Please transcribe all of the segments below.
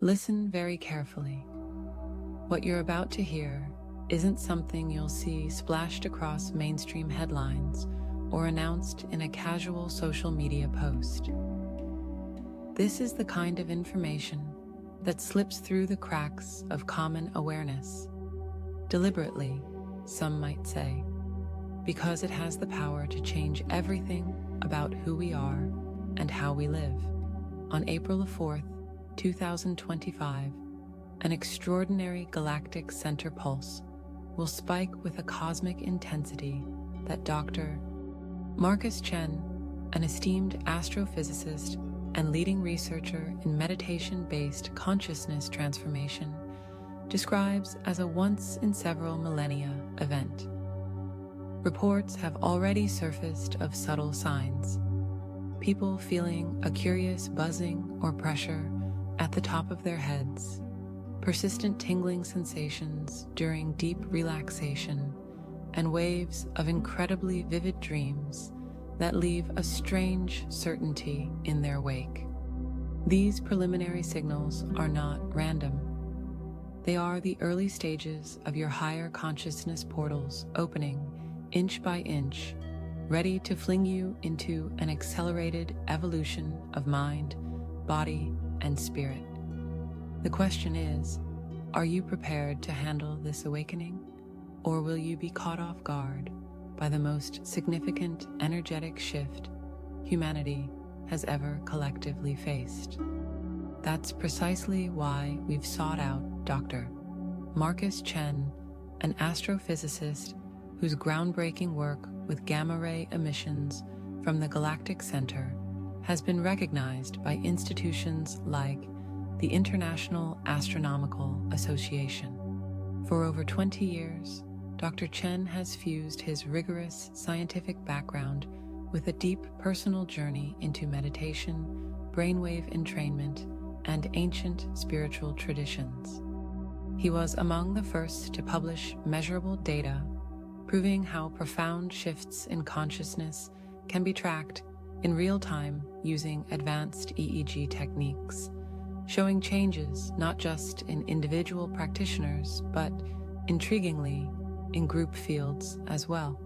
Listen very carefully. What you're about to hear isn't something you'll see splashed across mainstream headlines or announced in a casual social media post. This is the kind of information that slips through the cracks of common awareness, deliberately, some might say, because it has the power to change everything about who we are and how we live. On April 4th, 2025, an extraordinary galactic center pulse will spike with a cosmic intensity that Dr. Marcus Chen, an esteemed astrophysicist and leading researcher in meditation-based consciousness transformation, describes as a once-in-several-millennia event. Reports have already surfaced of subtle signs, people feeling a curious buzzing or pressure at the top of their heads, persistent tingling sensations during deep relaxation, and waves of incredibly vivid dreams that leave a strange certainty in their wake. These preliminary signals are not random. They are the early stages of your higher consciousness portals opening inch by inch, ready to fling you into an accelerated evolution of mind, body, and spirit. The question is, are you prepared to handle this awakening, or will you be caught off guard by the most significant energetic shift humanity has ever collectively faced? That's precisely why we've sought out Dr. Marcus Chen, an astrophysicist whose groundbreaking work with gamma-ray emissions from the Galactic Center has been recognized by institutions like the International Astronomical Association. For over 20 years, Dr. Chen has fused his rigorous scientific background with a deep personal journey into meditation, brainwave entrainment, and ancient spiritual traditions. He was among the first to publish measurable data proving how profound shifts in consciousness can be tracked in real time using advanced EEG techniques, showing changes not just in individual practitioners, but, intriguingly, in group fields as well.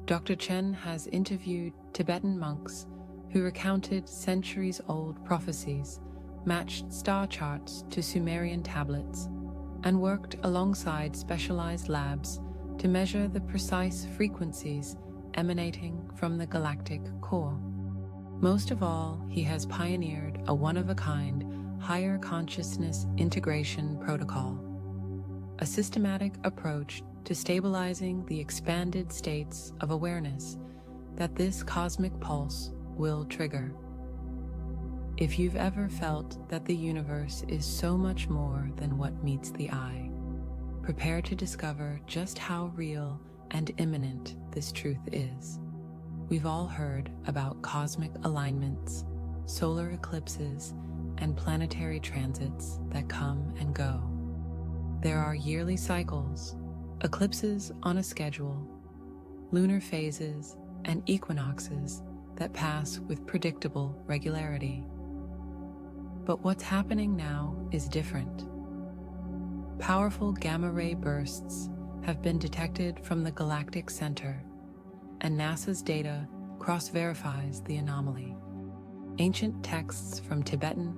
Dr. Chen has interviewed Tibetan monks who recounted centuries-old prophecies, matched star charts to Sumerian tablets, and worked alongside specialized labs to measure the precise frequencies emanating from the galactic core. Most of all, he has pioneered a one-of-a-kind higher consciousness integration protocol, a systematic approach to stabilizing the expanded states of awareness that this cosmic pulse will trigger. If you've ever felt that the universe is so much more than what meets the eye, prepare to discover just how real and imminent this truth is. We've all heard about cosmic alignments, solar eclipses, and planetary transits that come and go. There are yearly cycles, eclipses on a schedule, lunar phases, and equinoxes that pass with predictable regularity. But what's happening now is different. Powerful gamma-ray bursts have been detected from the Galactic Center, and NASA's data cross-verifies the anomaly. Ancient texts from Tibetan,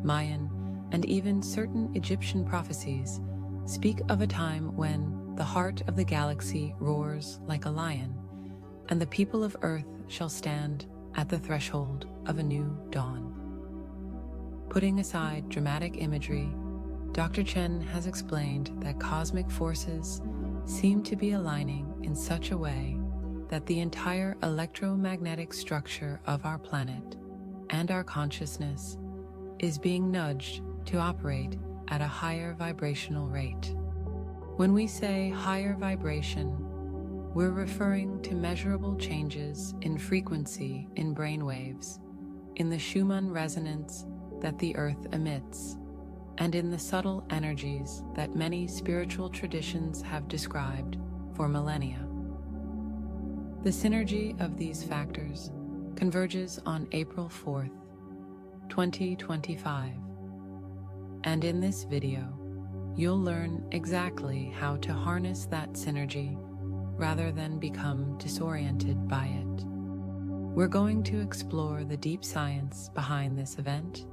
Mayan, and even certain Egyptian prophecies speak of a time when the heart of the galaxy roars like a lion, and the people of Earth shall stand at the threshold of a new dawn. Putting aside dramatic imagery, Dr. Chen has explained that cosmic forces seem to be aligning in such a way that the entire electromagnetic structure of our planet and our consciousness is being nudged to operate at a higher vibrational rate. When we say higher vibration, we're referring to measurable changes in frequency in brainwaves, in the Schumann resonance that the Earth emits, and in the subtle energies that many spiritual traditions have described for millennia. The synergy of these factors converges on April 4th, 2025, And in this video, you'll learn exactly how to harness that synergy rather than become disoriented by it. We're going to explore the deep science behind this event,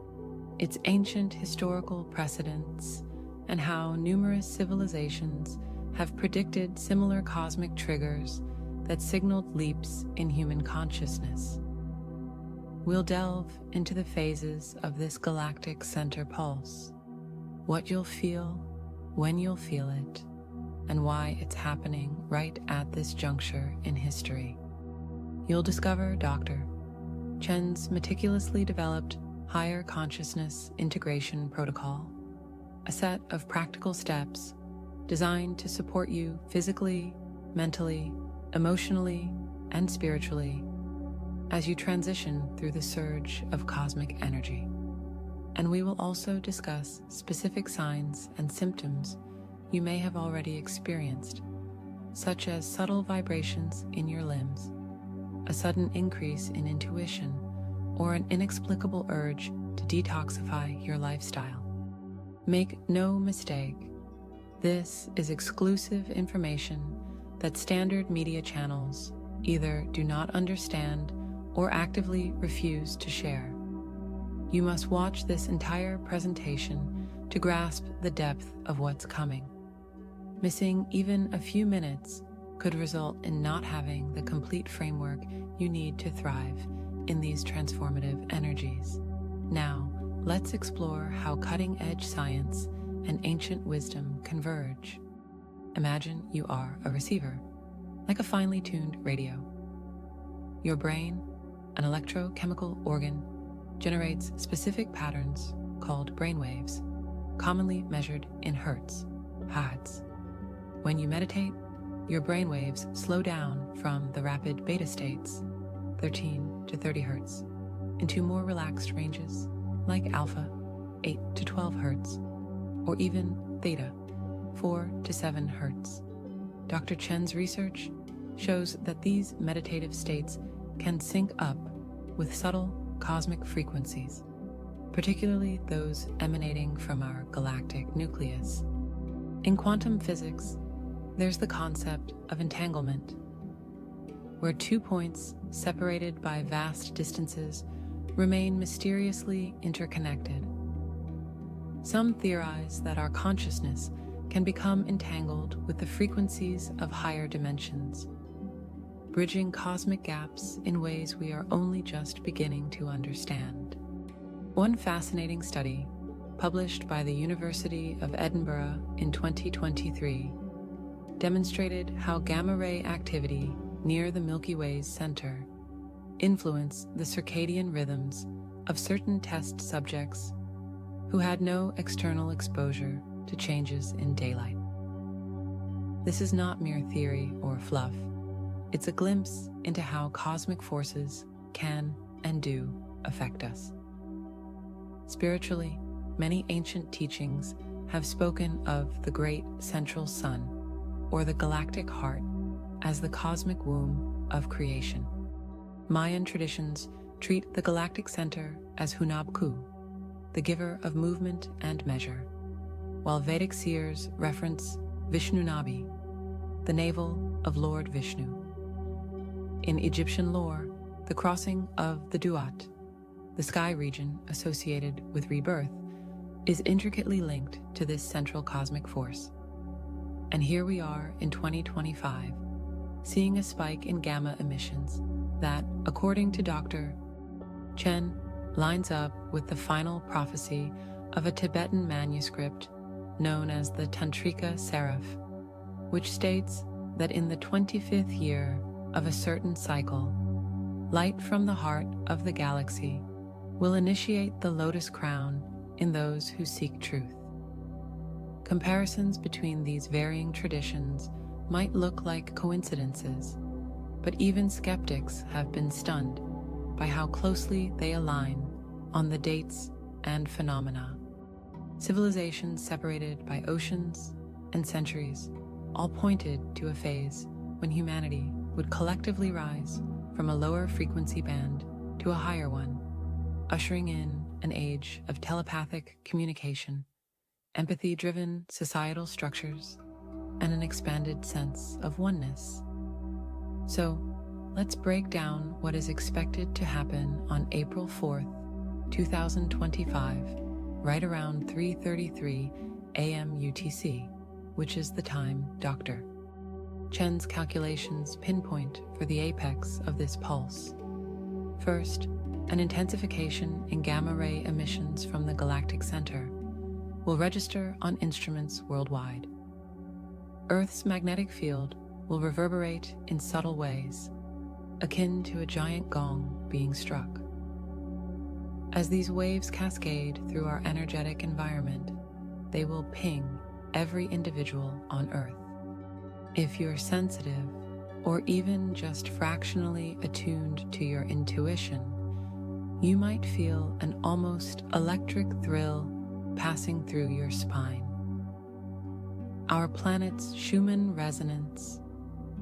its ancient historical precedents, and how numerous civilizations have predicted similar cosmic triggers that signaled leaps in human consciousness. We'll delve into the phases of this galactic center pulse, what you'll feel, when you'll feel it, and why it's happening right at this juncture in history. You'll discover Dr. Chen's meticulously developed higher consciousness integration protocol, a set of practical steps designed to support you physically, mentally, emotionally, and spiritually as you transition through the surge of cosmic energy. And we will also discuss specific signs and symptoms you may have already experienced, such as subtle vibrations in your limbs, a sudden increase in intuition, or an inexplicable urge to detoxify your lifestyle. Make no mistake, this is exclusive information that standard media channels either do not understand or actively refuse to share. You must watch this entire presentation to grasp the depth of what's coming. Missing even a few minutes could result in not having the complete framework you need to thrive in these transformative energies. Now, let's explore how cutting-edge science and ancient wisdom converge. Imagine you are a receiver, like a finely tuned radio. Your brain, an electrochemical organ, generates specific patterns called brainwaves, commonly measured in hertz, hertz. When you meditate, your brainwaves slow down from the rapid beta states, 13 to 30 hertz, into more relaxed ranges like alpha, 8 to 12 hertz, or even theta, 4 to 7 hertz. Dr. Chen's research shows that these meditative states can sync up with subtle cosmic frequencies, particularly those emanating from our galactic nucleus. In quantum physics, there's the concept of entanglement, where 2 points separated by vast distances remain mysteriously interconnected. Some theorize that our consciousness can become entangled with the frequencies of higher dimensions, bridging cosmic gaps in ways we are only just beginning to understand. One fascinating study, published by the University of Edinburgh in 2023, demonstrated how gamma-ray activity near the Milky Way's center influenced the circadian rhythms of certain test subjects who had no external exposure to changes in daylight. This is not mere theory or fluff. It's a glimpse into how cosmic forces can and do affect us. Spiritually, many ancient teachings have spoken of the great central sun, or the galactic heart, as the cosmic womb of creation. Mayan traditions treat the galactic center as Hunab-Ku, the giver of movement and measure, while Vedic seers reference Vishnu-Nabi, the navel of Lord Vishnu. In Egyptian lore, the crossing of the Duat, the sky region associated with rebirth, is intricately linked to this central cosmic force. And here we are in 2025, seeing a spike in gamma emissions that, according to Dr. Chen, lines up with the final prophecy of a Tibetan manuscript known as the Tantrika Seraph, which states that in the 25th year of a certain cycle, light from the heart of the galaxy will initiate the lotus crown in those who seek truth. Comparisons between these varying traditions might look like coincidences, but even skeptics have been stunned by how closely they align on the dates and phenomena. Civilizations separated by oceans and centuries all pointed to a phase when humanity would collectively rise from a lower frequency band to a higher one, ushering in an age of telepathic communication empathy-driven societal structures, and an expanded sense of oneness. So, let's break down what is expected to happen on April 4th, 2025, right around 3:33 a.m. UTC, which is the time Dr. Chen's calculations pinpoint for the apex of this pulse. First, an intensification in gamma-ray emissions from the galactic center will register on instruments worldwide. Earth's magnetic field will reverberate in subtle ways, akin to a giant gong being struck. As these waves cascade through our energetic environment, they will ping every individual on Earth. If you're sensitive, or even just fractionally attuned to your intuition, you might feel an almost electric thrill passing through your spine. Our planet's Schumann resonance,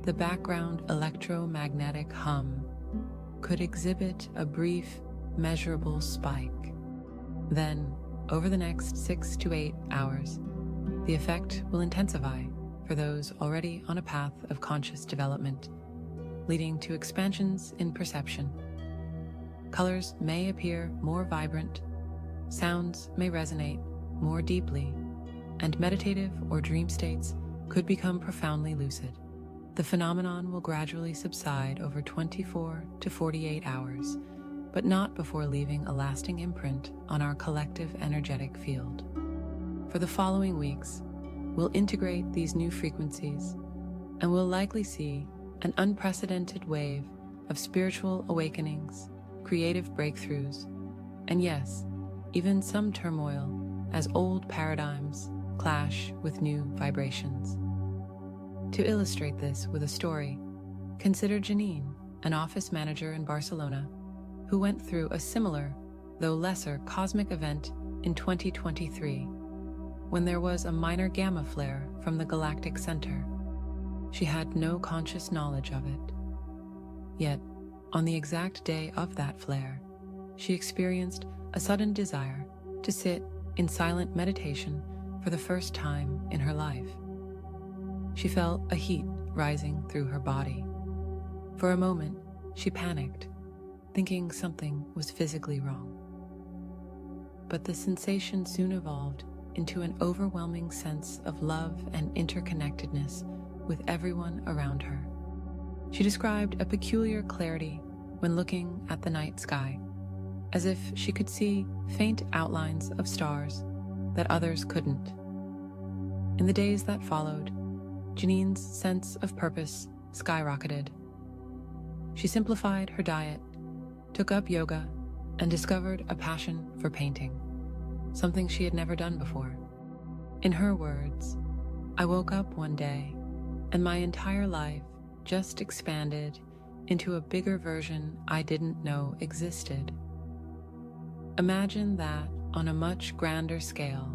the background electromagnetic hum, could exhibit a brief, measurable spike. Then, over the next 6 to 8 hours, the effect will intensify for those already on a path of conscious development, leading to expansions in perception. Colors may appear more vibrant, sounds may resonate more deeply, and meditative or dream states could become profoundly lucid. The phenomenon will gradually subside over 24 to 48 hours, but not before leaving a lasting imprint on our collective energetic field. For the following weeks, we'll integrate these new frequencies, and we'll likely see an unprecedented wave of spiritual awakenings, creative breakthroughs, and yes, even some turmoil as old paradigms clash with new vibrations. To illustrate this with a story, consider Janine, an office manager in Barcelona, who went through a similar, though lesser, cosmic event in 2023, when there was a minor gamma flare from the galactic center. She had no conscious knowledge of it. Yet, on the exact day of that flare, she experienced a sudden desire to sit in silent meditation for the first time in her life. She felt a heat rising through her body. For a moment, she panicked, thinking something was physically wrong. But the sensation soon evolved into an overwhelming sense of love and interconnectedness with everyone around her. She described a peculiar clarity when looking at the night sky, as if she could see faint outlines of stars that others couldn't. In the days that followed, Janine's sense of purpose skyrocketed. She simplified her diet, took up yoga, and discovered a passion for painting, something she had never done before. In her words, "I woke up one day, and my entire life just expanded into a bigger version I didn't know existed." Imagine that on a much grander scale,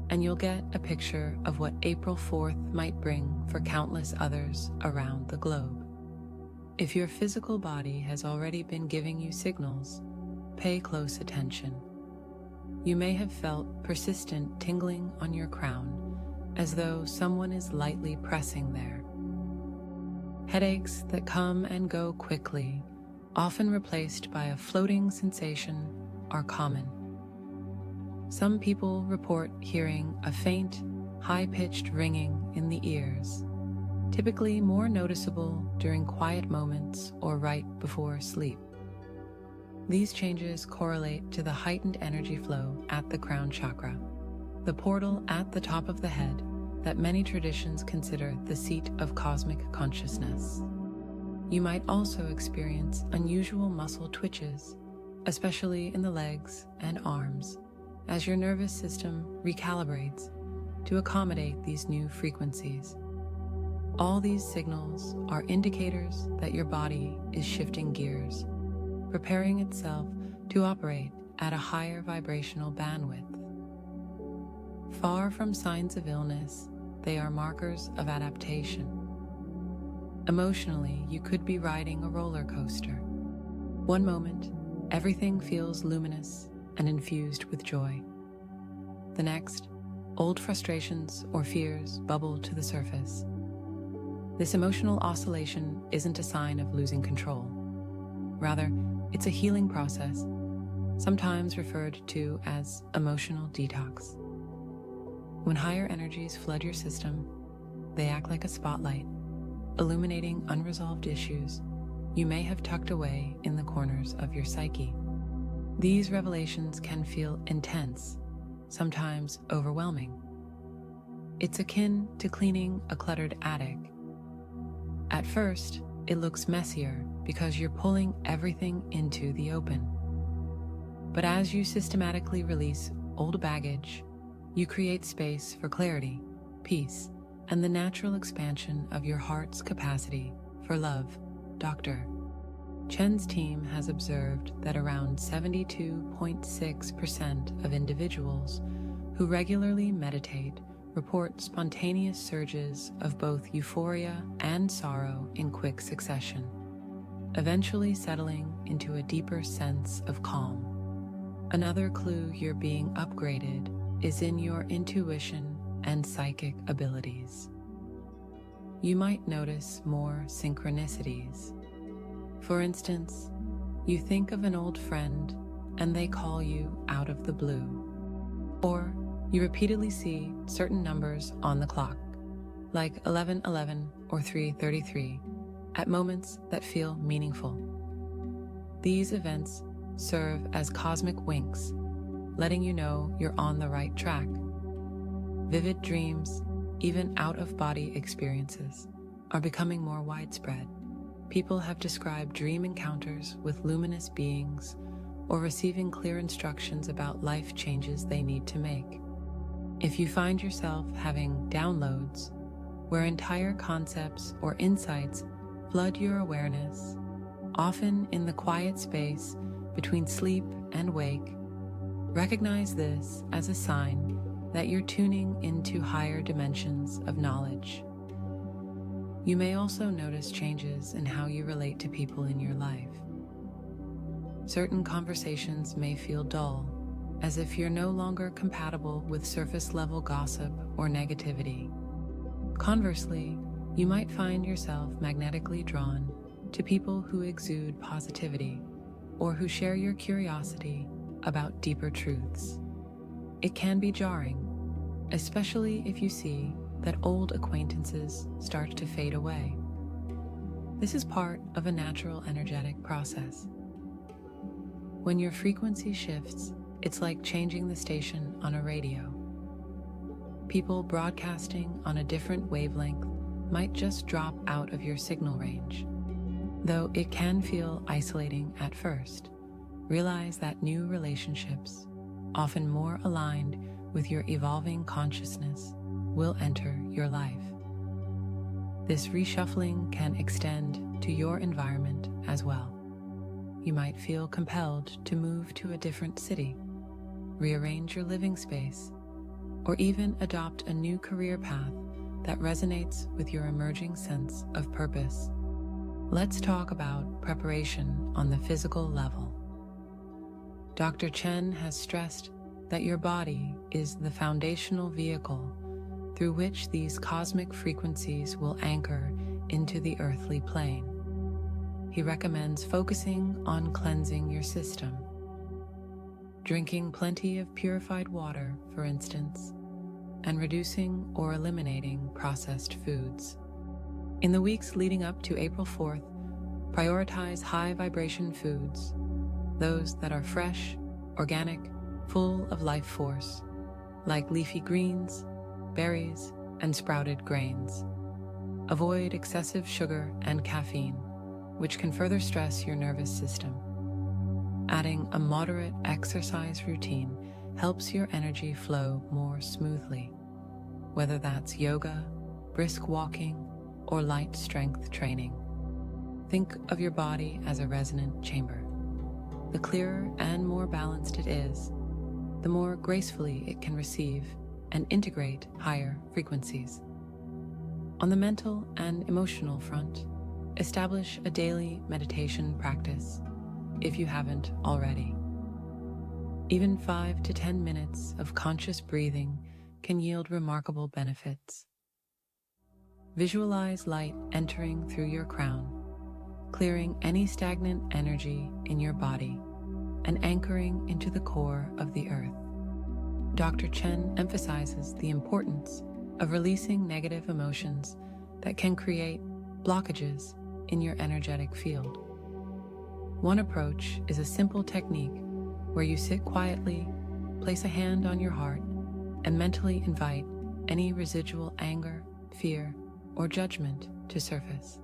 and you'll get a picture of what April 4th might bring for countless others around the globe. If your physical body has already been giving you signals, pay close attention. You may have felt persistent tingling on your crown, as though someone is lightly pressing there. Headaches that come and go quickly, often replaced by a floating sensation, are common. Some people report hearing a faint, high-pitched ringing in the ears, typically more noticeable during quiet moments or right before sleep. These changes correlate to the heightened energy flow at the crown chakra, the portal at the top of the head that many traditions consider the seat of cosmic consciousness. You might also experience unusual muscle twitches, especially in the legs and arms, as your nervous system recalibrates to accommodate these new frequencies. All these signals are indicators that your body is shifting gears, preparing itself to operate at a higher vibrational bandwidth. Far from signs of illness, they are markers of adaptation. Emotionally, you could be riding a roller coaster. One moment, everything feels luminous and infused with joy. The next, old frustrations or fears bubble to the surface. This emotional oscillation isn't a sign of losing control. Rather, it's a healing process, sometimes referred to as emotional detox. When higher energies flood your system, they act like a spotlight, illuminating unresolved issues you may have tucked away in the corners of your psyche. These revelations can feel intense, sometimes overwhelming. It's akin to cleaning a cluttered attic. At first, it looks messier because you're pulling everything into the open. But as you systematically release old baggage, you create space for clarity, peace, and the natural expansion of your heart's capacity for love. Dr. Chen's team has observed that around 72.6% of individuals who regularly meditate report spontaneous surges of both euphoria and sorrow in quick succession, eventually settling into a deeper sense of calm. Another clue you're being upgraded is in your intuition and psychic abilities. You might notice more synchronicities. For instance, you think of an old friend and they call you out of the blue. Or you repeatedly see certain numbers on the clock, like 11:11 or 3:33, at moments that feel meaningful. These events serve as cosmic winks, letting you know you're on the right track. Vivid dreams, even out-of-body experiences, are becoming more widespread. People have described dream encounters with luminous beings or receiving clear instructions about life changes they need to make. If you find yourself having downloads where entire concepts or insights flood your awareness, often in the quiet space between sleep and wake, recognize this as a sign that you're tuning into higher dimensions of knowledge. You may also notice changes in how you relate to people in your life. Certain conversations may feel dull, as if you're no longer compatible with surface-level gossip or negativity. Conversely, you might find yourself magnetically drawn to people who exude positivity or who share your curiosity about deeper truths. It can be jarring, especially if you see that old acquaintances start to fade away. This is part of a natural energetic process. When your frequency shifts, it's like changing the station on a radio. People broadcasting on a different wavelength might just drop out of your signal range. Though it can feel isolating at first, realize that new relationships, often more aligned with your evolving consciousness, will enter your life. This reshuffling can extend to your environment as well. You might feel compelled to move to a different city, rearrange your living space, or even adopt a new career path that resonates with your emerging sense of purpose. Let's talk about preparation on the physical level. Dr. Chen has stressed that your body is the foundational vehicle through which these cosmic frequencies will anchor into the earthly plane. He recommends focusing on cleansing your system. Drinking plenty of purified water, for instance, and reducing or eliminating processed foods. In the weeks leading up to April 4th, prioritize high-vibration foods, those that are fresh, organic, full of life force, like leafy greens, berries, and sprouted grains. Avoid excessive sugar and caffeine, which can further stress your nervous system. Adding a moderate exercise routine helps your energy flow more smoothly, whether that's yoga, brisk walking, or light strength training. Think of your body as a resonant chamber. The clearer and more balanced it is, the more gracefully it can receive and integrate higher frequencies. On the mental and emotional front, establish a daily meditation practice if you haven't already. Even 5 to 10 minutes of conscious breathing can yield remarkable benefits. Visualize light entering through your crown, clearing any stagnant energy in your body and anchoring into the core of the earth. Dr. Chen emphasizes the importance of releasing negative emotions that can create blockages in your energetic field. One approach is a simple technique where you sit quietly, place a hand on your heart, and mentally invite any residual anger, fear, or judgment to surface.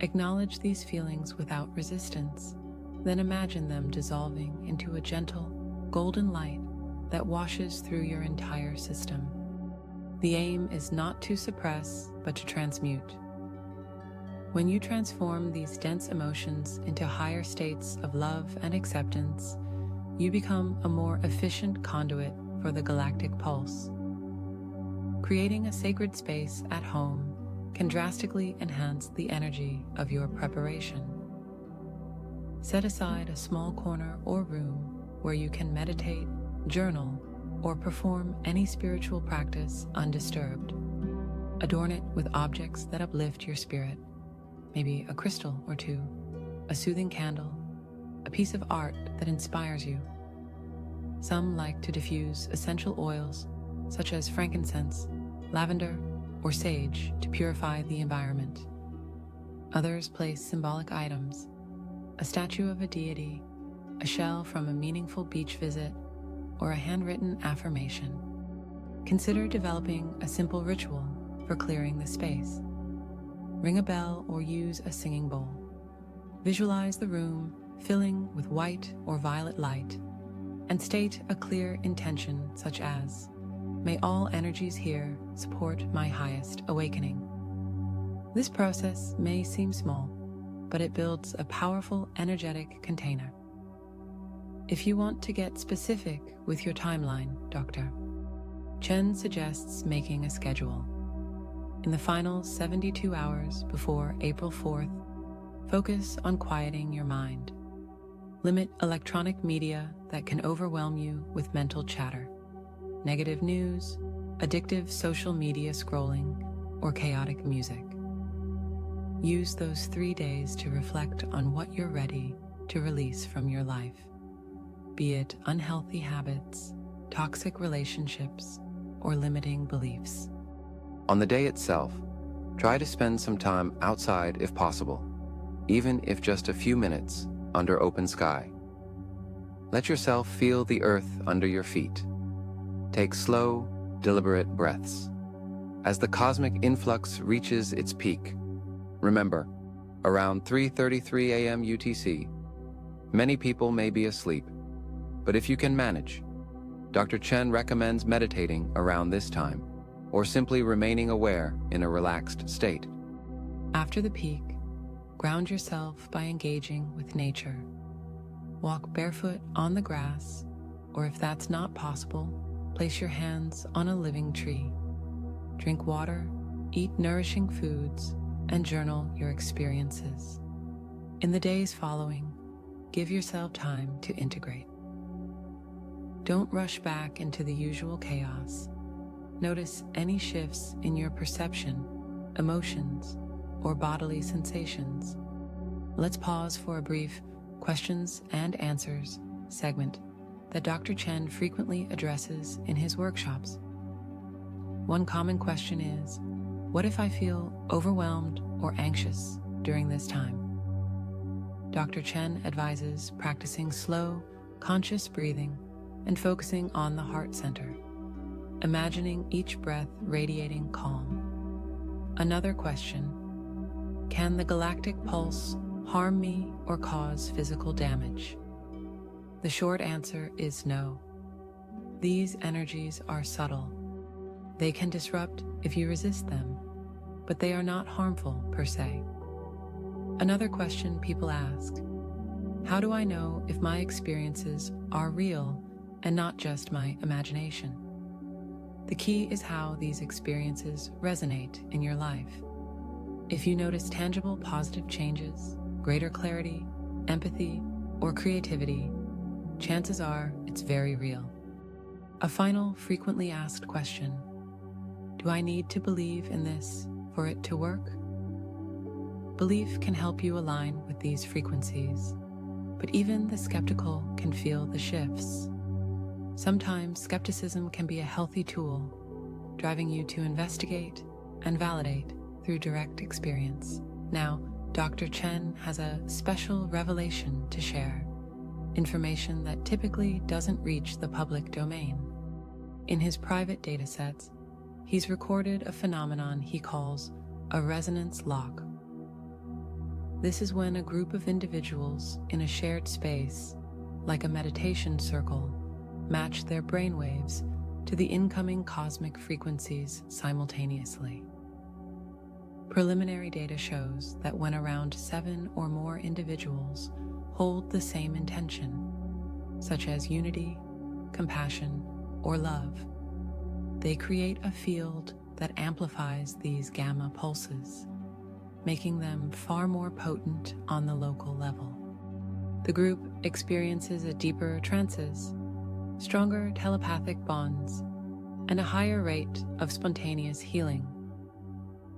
Acknowledge these feelings without resistance, then imagine them dissolving into a gentle, golden light that washes through your entire system. The aim is not to suppress, but to transmute. When you transform these dense emotions into higher states of love and acceptance, you become a more efficient conduit for the galactic pulse. Creating a sacred space at home can drastically enhance the energy of your preparation. Set aside a small corner or room where you can meditate, journal, or perform any spiritual practice undisturbed. Adorn it with objects that uplift your spirit, maybe a crystal or two, a soothing candle, a piece of art that inspires you. Some like to diffuse essential oils such as frankincense, lavender, or sage to purify the environment. Others place symbolic items, a statue of a deity, a shell from a meaningful beach visit, or a handwritten affirmation. Consider developing a simple ritual for clearing the space. Ring a bell or use a singing bowl. Visualize the room filling with white or violet light, and state a clear intention such as, "May all energies here support my highest awakening." This process may seem small, but it builds a powerful energetic container. If you want to get specific with your timeline, Dr. Chen suggests making a schedule. In the final 72 hours before April 4th, focus on quieting your mind. Limit electronic media that can overwhelm you with mental chatter, negative news, addictive social media scrolling, or chaotic music. Use those 3 days to reflect on what you're ready to release from your life, be it unhealthy habits, toxic relationships, or limiting beliefs. On the day itself, try to spend some time outside if possible, even if just a few minutes under open sky. Let yourself feel the earth under your feet. Take slow, deliberate breaths. As the cosmic influx reaches its peak, remember, around 3:33 a.m. UTC, many people may be asleep, but if you can manage, Dr. Chen recommends meditating around this time, or simply remaining aware in a relaxed state. After the peak, ground yourself by engaging with nature. Walk barefoot on the grass, or if that's not possible, place your hands on a living tree. Drink water, eat nourishing foods, and journal your experiences. In the days following, give yourself time to integrate. Don't rush back into the usual chaos. Notice any shifts in your perception, emotions, or bodily sensations. Let's pause for a brief questions and answers segment that Dr. Chen frequently addresses in his workshops. One common question is, what if I feel overwhelmed or anxious during this time? Dr. Chen advises practicing slow, conscious breathing and focusing on the heart center, imagining each breath radiating calm. Another question, can the galactic pulse harm me or cause physical damage? The short answer is no. These energies are subtle. They can disrupt if you resist them, but they are not harmful per se. Another question people ask, how do I know if my experiences are real and not just my imagination? The key is how these experiences resonate in your life. If you notice tangible positive changes, greater clarity, empathy, or creativity, chances are it's very real. A final frequently asked question: do I need to believe in this for it to work? Belief can help you align with these frequencies, but even the skeptical can feel the shifts. Sometimes skepticism can be a healthy tool, driving you to investigate and validate through direct experience. Now, Dr. Chen has a special revelation to share, information that typically doesn't reach the public domain. In his private datasets, he's recorded a phenomenon he calls a resonance lock. This is when a group of individuals in a shared space, like a meditation circle, match their brainwaves to the incoming cosmic frequencies simultaneously. Preliminary data shows that when around 7 or more individuals hold the same intention, such as unity, compassion, or love, they create a field that amplifies these gamma pulses, making them far more potent on the local level. The group experiences a deeper trances, stronger telepathic bonds, and a higher rate of spontaneous healing.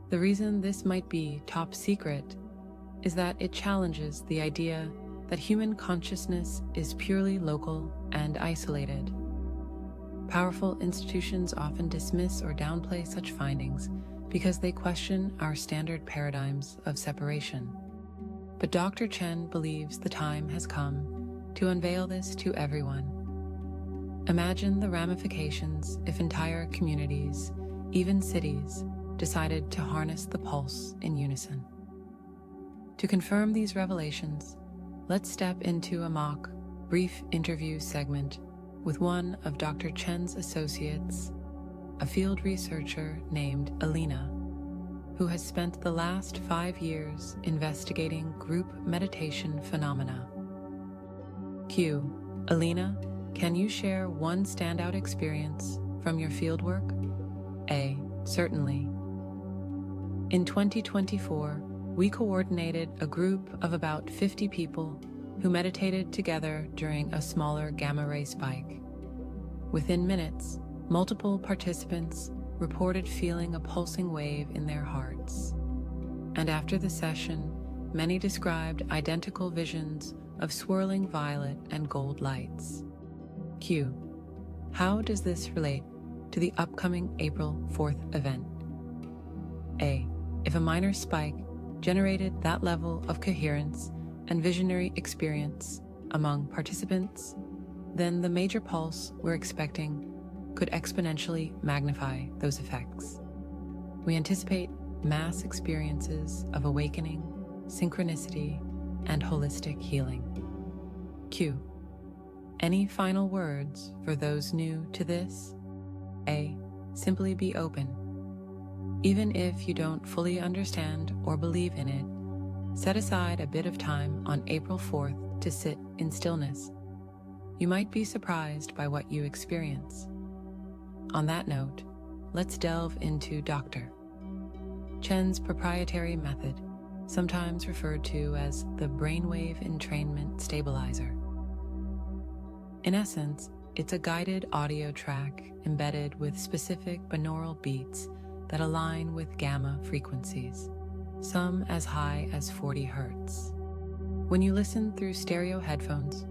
The reason this might be top secret is that it challenges the idea that human consciousness is purely local and isolated. Powerful institutions often dismiss or downplay such findings because they question our standard paradigms of separation. But Dr. Chen believes the time has come to unveil this to everyone. Imagine the ramifications if entire communities, even cities, decided to harness the pulse in unison. To confirm these revelations, let's step into a mock, brief interview segment with one of Dr. Chen's associates, a field researcher named Alina, who has spent the last 5 years investigating group meditation phenomena. Q. Alina, can you share one standout experience from your fieldwork? A. Certainly. In 2024, we coordinated a group of about 50 people who meditated together during a smaller gamma-ray spike. Within minutes, multiple participants reported feeling a pulsing wave in their hearts. And after the session, many described identical visions of swirling violet and gold lights. Q. How does this relate to the upcoming April 4th event? A. If a minor spike generated that level of coherence and visionary experience among participants, then the major pulse we're expecting could exponentially magnify those effects. We anticipate mass experiences of awakening, synchronicity, and holistic healing. Q. Any final words for those new to this? A. Simply be open. Even if you don't fully understand or believe in it, set aside a bit of time on April 4th to sit in stillness. You might be surprised by what you experience. On that note, let's delve into Dr. Chen's proprietary method, sometimes referred to as the brainwave entrainment stabilizer. In essence, it's a guided audio track embedded with specific binaural beats that align with gamma frequencies, some as high as 40 Hz. When you listen through stereo headphones,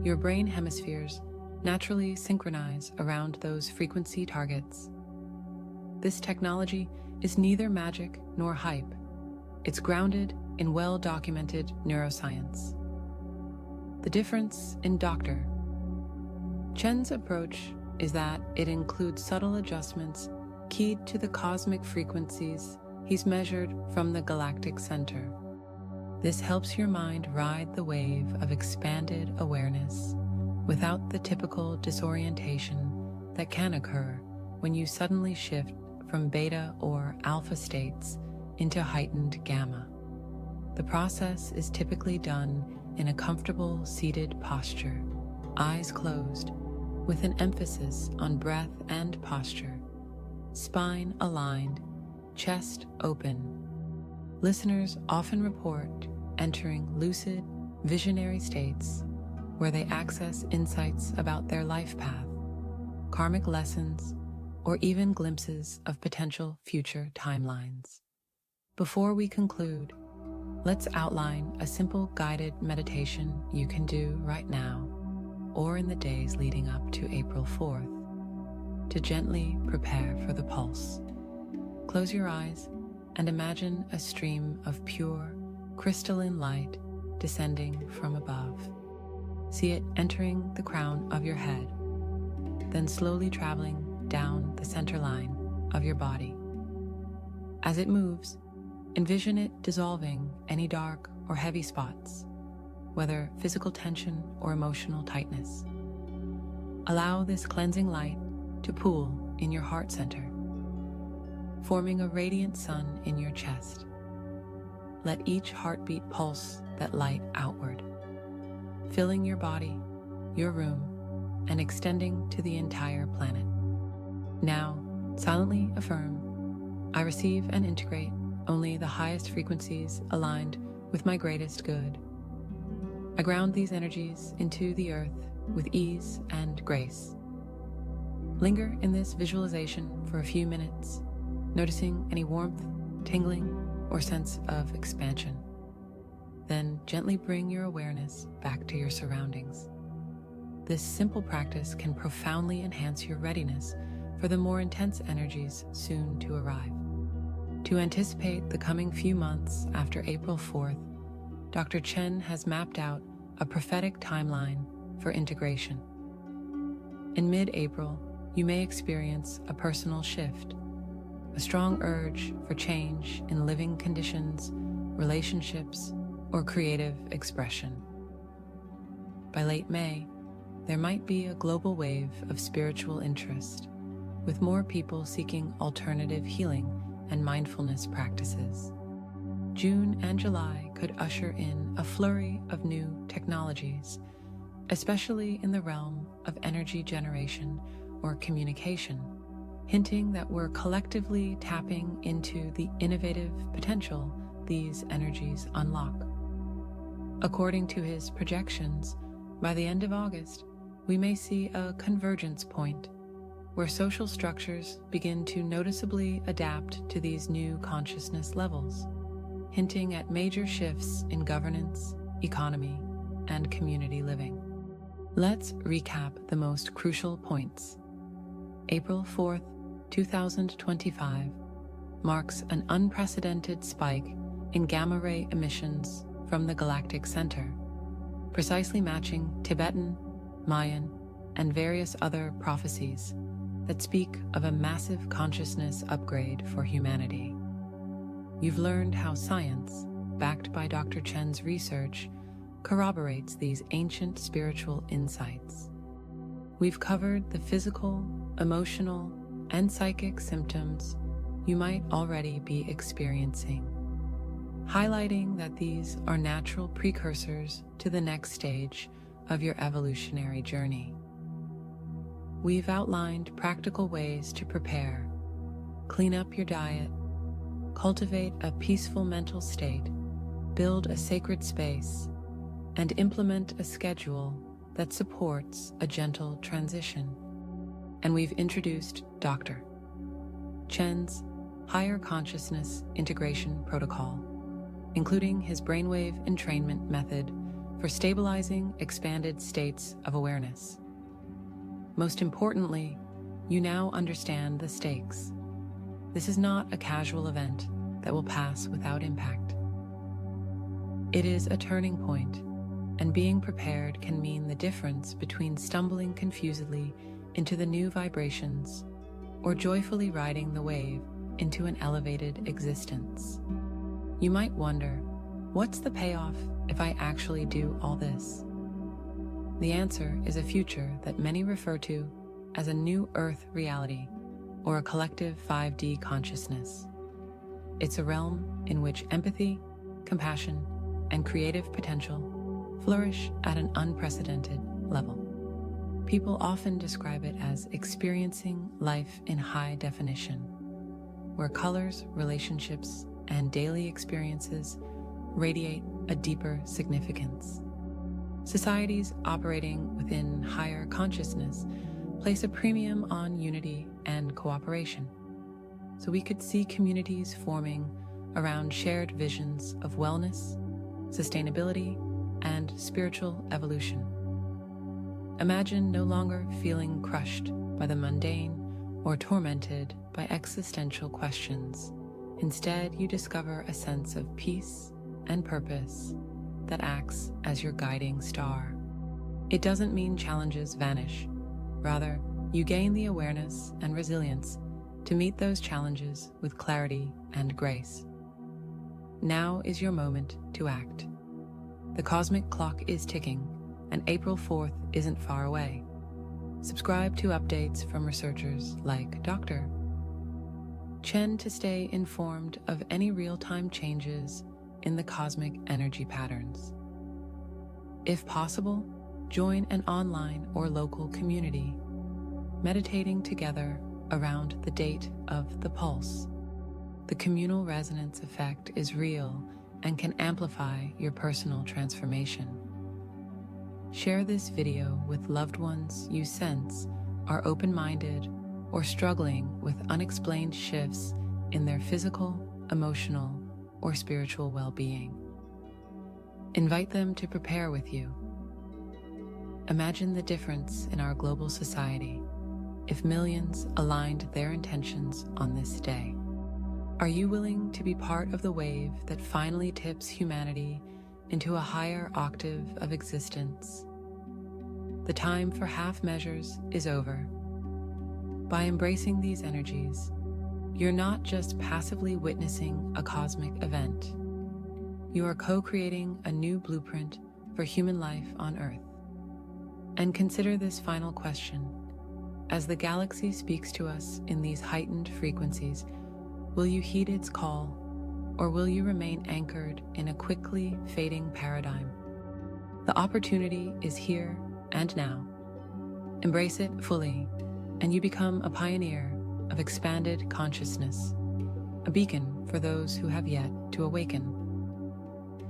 your brain hemispheres naturally synchronize around those frequency targets. This technology is neither magic nor hype. It's grounded in well-documented neuroscience. The difference in Dr. Chen's approach is that it includes subtle adjustments keyed to the cosmic frequencies he's measured from the galactic center. This helps your mind ride the wave of expanded awareness without the typical disorientation that can occur when you suddenly shift from beta or alpha states into heightened gamma. The process is typically done in a comfortable seated posture, eyes closed, with an emphasis on breath and posture, spine aligned, chest open. Listeners often report entering lucid, visionary states where they access insights about their life path, karmic lessons, or even glimpses of potential future timelines. Before we conclude, let's outline a simple guided meditation you can do right now or in the days leading up to April 4th to gently prepare for the pulse. Close your eyes and imagine a stream of pure, crystalline light descending from above. See it entering the crown of your head, then slowly traveling down the center line of your body. As it moves, envision it dissolving any dark or heavy spots, whether physical tension or emotional tightness. Allow this cleansing light to pool in your heart center, forming a radiant sun in your chest. Let each heartbeat pulse that light outward, filling your body, your room, and extending to the entire planet. Now, silently affirm, I receive and integrate only the highest frequencies aligned with my greatest good. I ground these energies into the earth with ease and grace. Linger in this visualization for a few minutes, noticing any warmth, tingling, or sense of expansion. Then gently bring your awareness back to your surroundings. This simple practice can profoundly enhance your readiness for the more intense energies soon to arrive. To anticipate the coming few months after April 4th, Dr. Chen has mapped out a prophetic timeline for integration. In mid-April, you may experience a personal shift, a strong urge for change in living conditions, relationships, or creative expression. By late May, there might be a global wave of spiritual interest, with more people seeking alternative healing and mindfulness practices. June and July could usher in a flurry of new technologies, especially in the realm of energy generation or communication, hinting that we're collectively tapping into the innovative potential these energies unlock. According to his projections, by the end of August, we may see a convergence point where social structures begin to noticeably adapt to these new consciousness levels, hinting at major shifts in governance, economy, and community living. Let's recap the most crucial points. April 4th, 2025 marks an unprecedented spike in gamma-ray emissions from the Galactic Center, precisely matching Tibetan, Mayan, and various other prophecies that speak of a massive consciousness upgrade for humanity. You've learned how science, backed by Dr. Chen's research, corroborates these ancient spiritual insights. We've covered the physical, emotional, and psychic symptoms you might already be experiencing, highlighting that these are natural precursors to the next stage of your evolutionary journey. We've outlined practical ways to prepare, clean up your diet, cultivate a peaceful mental state, build a sacred space, and implement a schedule that supports a gentle transition. And we've introduced Dr. Chen's Higher Consciousness Integration Protocol, including his brainwave entrainment method for stabilizing expanded states of awareness. Most importantly, you now understand the stakes. This is not a casual event that will pass without impact. It is a turning point, and being prepared can mean the difference between stumbling confusedly into the new vibrations or joyfully riding the wave into an elevated existence. You might wonder, what's the payoff if I actually do all this? The answer is a future that many refer to as a new Earth reality or a collective 5D consciousness. It's a realm in which empathy, compassion, and creative potential flourish at an unprecedented level. People often describe it as experiencing life in high definition, where colors, relationships, and daily experiences radiate a deeper significance. Societies operating within higher consciousness place a premium on unity and cooperation, so we could see communities forming around shared visions of wellness, sustainability, and spiritual evolution. Imagine no longer feeling crushed by the mundane or tormented by existential questions. Instead, you discover a sense of peace and purpose that acts as your guiding star. It doesn't mean challenges vanish. Rather, you gain the awareness and resilience to meet those challenges with clarity and grace. Now is your moment to act. The cosmic clock is ticking, and April 4th isn't far away. Subscribe to updates from researchers like Dr. Chen to stay informed of any real-time changes in the cosmic energy patterns. If possible, join an online or local community, meditating together around the date of the pulse. The communal resonance effect is real and can amplify your personal transformation. Share this video with loved ones you sense are open-minded or struggling with unexplained shifts in their physical, emotional, or spiritual well-being. Invite them to prepare with you. Imagine the difference in our global society if millions aligned their intentions on this day. Are you willing to be part of the wave that finally tips humanity into a higher octave of existence? The time for half measures is over. By embracing these energies, you're not just passively witnessing a cosmic event. You are co-creating a new blueprint for human life on Earth. And consider this final question. As the galaxy speaks to us in these heightened frequencies, will you heed its call, or will you remain anchored in a quickly fading paradigm? The opportunity is here and now. Embrace it fully, and you become a pioneer of expanded consciousness, a beacon for those who have yet to awaken.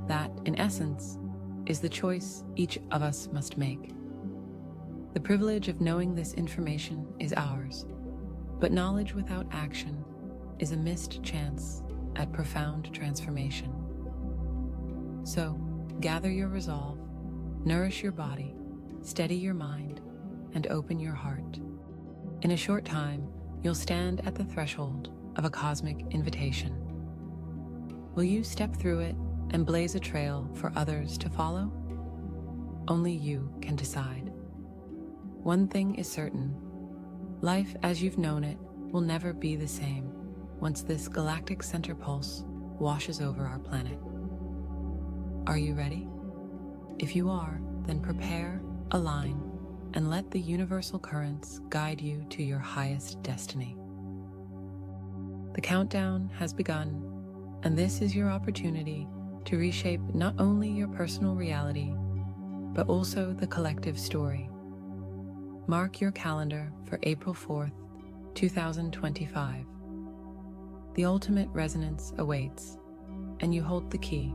That, in essence, is the choice each of us must make. The privilege of knowing this information is ours, but knowledge without action is a missed chance at profound transformation. So, gather your resolve, nourish your body, steady your mind, and open your heart. In a short time, you'll stand at the threshold of a cosmic invitation. Will you step through it and blaze a trail for others to follow? Only you can decide. One thing is certain, life as you've known it will never be the same once this galactic center pulse washes over our planet. Are you ready? If you are, then prepare, align, and let the universal currents guide you to your highest destiny. The countdown has begun, and this is your opportunity to reshape not only your personal reality, but also the collective story. Mark your calendar for April 4th, 2025. The ultimate resonance awaits, and you hold the key.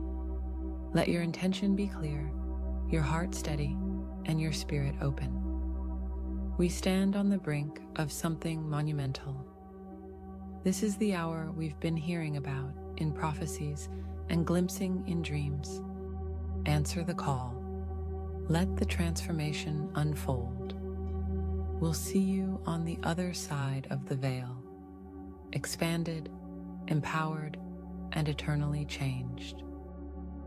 Let your intention be clear, your heart steady, and your spirit open. We stand on the brink of something monumental. This is the hour we've been hearing about in prophecies and glimpsing in dreams. Answer the call. Let the transformation unfold. We'll see you on the other side of the veil, expanded, empowered, and eternally changed.